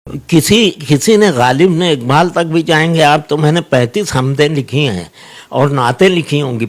किसी ने गालिब ने इकबाल तक भी जाएंगे आप तो मैंने 35 हमदें लिखी हैं और नातें लिखी होंगी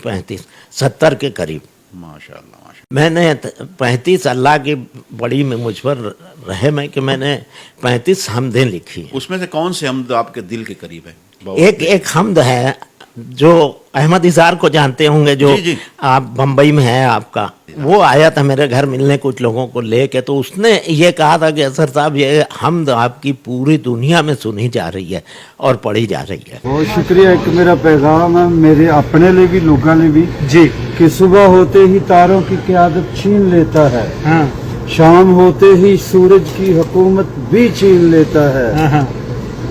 70 के करीब। माशाअल्लाह माशाअल्लाह। मैंने 35 अल्लाह की बड़ी में मुझ पर रहम है कि मैंने 35 हमदें लिखी हैं। उसमें से कौन से हमद आपके दिल के करीब है? एक हमद है जो अहमद इज़ार को जानते होंगे, जो जी, जी। आप बम्बई में है आपका, वो आया था मेरे घर मिलने कुछ लोगों को लेके, तो उसने ये कहा था कि असर साहब ये हमद आपकी पूरी दुनिया में सुनी जा रही है और पढ़ी जा रही है। बहुत शुक्रिया। एक मेरा पैगाम है मेरे अपने लिए भी लोगों ने भी जी कि सुबह होते ही तारों की क़यादत छीन लेता है, हाँ शाम होते ही सूरज की हुकूमत भी छीन लेता है। हाँ हाँ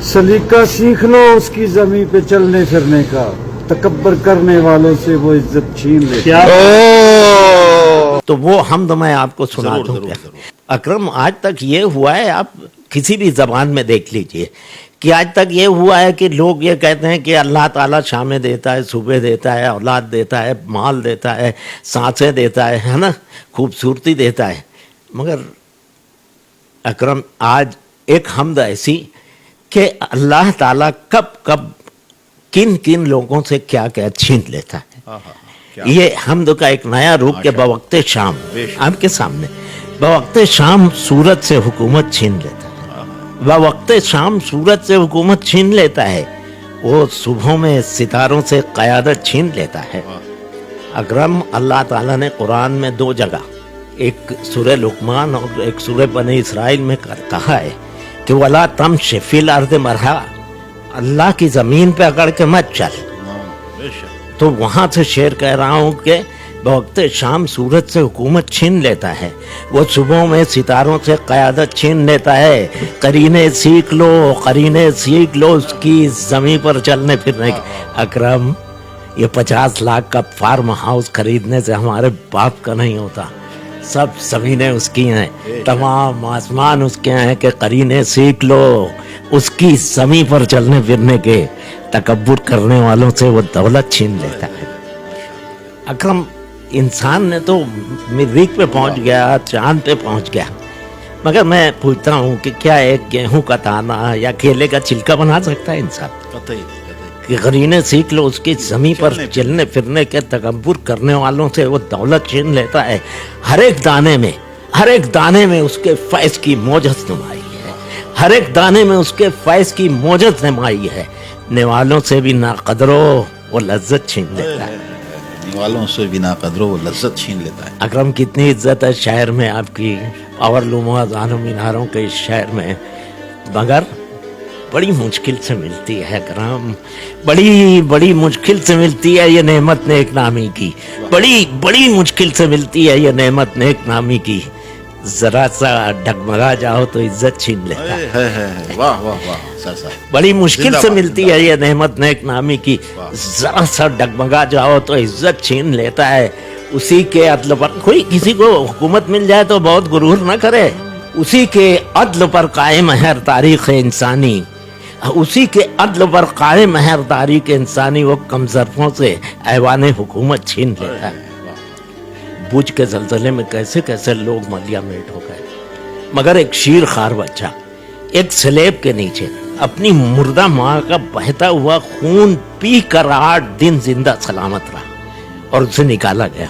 सलीका सीख लो उसकी ज़मीं पे चलने फिरने का, तकब्बर करने वालों से वो इज्जत छीन लेता क्या है। तो वो हमद मैं आपको सुना जरूर, दूंगा। जरूर, जरूर। अकरम, आज तक ये हुआ है, आप किसी भी जबान में देख लीजिए कि आज तक ये हुआ है कि लोग ये कहते हैं कि अल्लाह ताला शामें देता है, सुबह देता है, औलाद देता है, माल देता है, सांसें देता है ना, खूबसूरती देता है। मगर अकरम, आज एक हमद ऐसी कि अल्लाह ताला कब कब किन किन लोगों से क्या क्या छीन लेता है। हाँ, हाँ, क्या ये हमद का एक नया रूप के माशाअल्लाह। बवक्ते शाम बेशक। आपके सामने बवक्ते शाम सूरज से हुकूमत छीन लेता है। बवक्ते शाम सूरज से हुकूमत छीन लेता है, वो सुबह में सितारों से क़यादत छीन लेता है। अकरम, अल्लाह ताला ने कुरान में 2 जगह, एक सूरह लुकमान और एक सूरह बनी इसराइल में कहा है कि वला तमशि फिल अर्द मरहा, अल्लाह की ज़मीन पे अकड़ के मत चल। बेशक। तो वहाँ से शेर कह रहा हूँ कि वक्त शाम सूरज से हुकूमत छीन लेता है, वो सुबह में सितारों से क़यादत छीन लेता है। करीने सीख लो, करीने सीख लो उसकी ज़मीन पर चलने फिरने की। अकरम, ये 50 लाख का फार्म हाउस खरीदने से हमारे बाप का नहीं होता, सब ज़मीनें उसकी हैं, तमाम आसमान उसके हैं कि करीने सीख लो उसकी ज़मीन पर चलने फिरने के। तकब्बुर करने वालों से वो दौलत छीन लेता है। अकरम, इंसान ने तो मरीख पे पहुंच गया, चांद पे पहुंच गया, मगर मैं पूछता हूँ कि क्या एक गेहूं का दाना या केले का छिलका बना सकता है इंसान? कतई कतई। कि करीने सीख लो उसकी ज़मीन पर चलने फिरने के। तकब्बुर करने वालों से वो दौलत छीन लेता है। हर एक दाने में उसके फैज़ की मौजज़ नुमाई है, हर एक दाने में उसके फैज़ की मौजज़ नुमाई है। नेवालों से भी ना कदरो वो लज्जत छीन लेता है। वालों से बिना कदरों वो लज्जत छीन लेता है। अकरम, कितनी इज्जत है शायर में आपकी, और लुमा जानो मीनारों के इस शहर में, मगर बड़ी मुश्किल से मिलती है अकरम, बड़ी मुश्किल से मिलती है ये नेमत नेक नामी की, बड़ी मुश्किल से मिलती है ये नेमत नेक नामी की। जरा सा डगमगा जाओ तो इज्जत छीन लेता है। वाह वाह वाह सर साहब। बड़ी मुश्किल से जिंदाबाद, मिलती है ये नेमत नेक नामी की, जरा सा डगमगा जाओ तो इज्जत छीन लेता है। उसी के अदल पर कोई किसी को हुकूमत मिल जाए तो बहुत गुरूर न करे, उसी के अदल पर कायम है तारीख़ इंसानी, उसी के अदल पर कायम है तारीख़ इंसानी। वो कमज़रफ़ों से ऐवान हुकूमत छीन लेता है। बुझ के ज़लज़ले में कैसे कैसे लोग मलिया मेट हो गए, मगर एक शीर खार बच्चा एक स्लेब के नीचे अपनी मुर्दा माँ का बहता हुआ खून पी कर 8 दिन जिंदा सलामत रहा और उसे निकाला गया।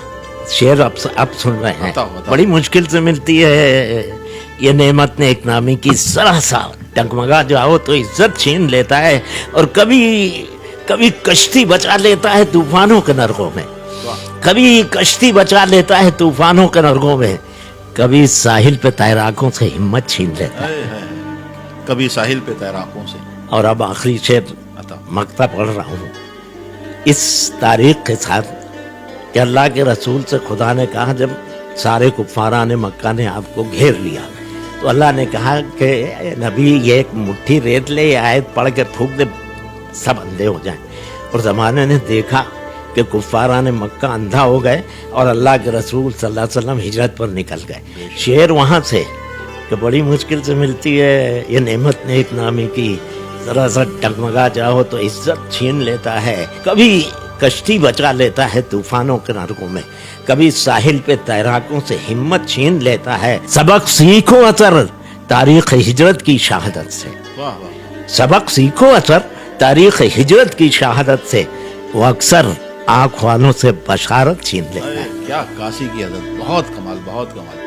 शेर अब सुन रहे हैं। बताओ। बड़ी मुश्किल से मिलती है ये नेमत ने एक नामी की, जरा सा डगमगा जाओ तो इज्जत छीन लेता है। और कभी कश्ती बचा लेता है तूफानों के नरगों में, कभी कश्ती बचा लेता है तूफानों के नरगों में, कभी साहिल पे तैराकों से हिम्मत छीन लेता है। कभी साहिल पे तैराकों से। और अब आखिरी शेर मक्ता पढ़ रहा हूँ इस तारीख के साथ कि अल्लाह के रसूल से खुदा ने कहा, जब सारे कुफारान मक्का ने आपको घेर लिया तो अल्लाह ने कहा कि नबी ये एक मुट्ठी रेत ले, आयत पढ़ के थूक दे, सब अंधे हो जाएं। और ज़माने ने देखा कि कुफारान मक्का अंधा हो गए और अल्लाह के रसूल सल्लल्लाहु अलैहि वसल्लम हिजरत पर निकल गए। शेर वहाँ से कि बड़ी मुश्किल से मिलती है ये नेमत नेक नामी की, जरा सा डगमगा जाओ तो इज्जत छीन लेता है। कभी कश्ती बचा लेता है तूफानों के नरकों में, कभी साहिल पे तैराकों से हिम्मत छीन लेता है। सबक सीखो असर تاریخ ہجرت کی شہادت سے. واہ واہ. سبق سیکھو اثر تاریخ ہجرت کی شہادت سے. وہ اکثر آنکھ والوں سے بشارت چھین لیتا ہے. کیا کاسی کی حضرت, بہت کمال, بہت کمال.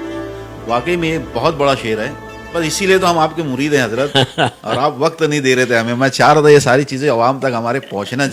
واقعی میں یہ بہت بڑا شعر ہے. بس اسی لیے تو ہم آپ کے مرید ہیں حضرت, اور آپ وقت نہیں دے رہے تھے ہمیں. میں چاہ رہا تھا یہ ساری چیزیں عوام تک ہمارے پہنچنا